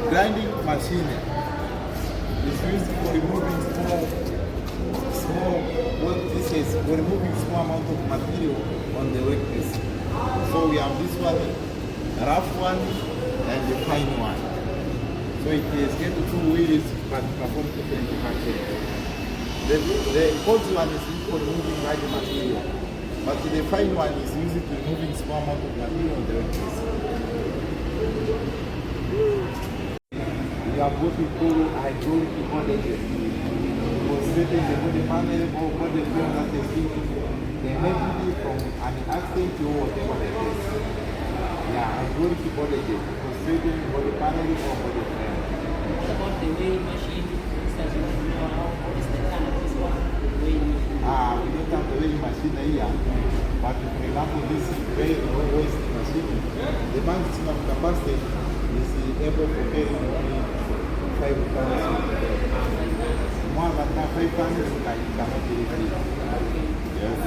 Grinding machine is used for removing small, what this is, for removing small amount of material on the workpiece. So we have this one, rough one, and the fine one. So it is get two wheels but perform different functions. The cold one is used for removing large material, but the fine one is used for removing small amount of material on the workpiece. We have what we call hydraulic bondages. Concentrating the body panel or body frame that is the heavily from an accident or whatever it is. Yeah, hydraulic bondages. Concentrating the body panel or body frame. What about the weighing machine? For instance, you want to know how is the kind of this one? The weighing machine. We don't have the weighing machine here. But for example, this very low waste machine, the maximum capacity is able to carry only 5 tons. More than 5 tons, I cannot deliver it. Yes.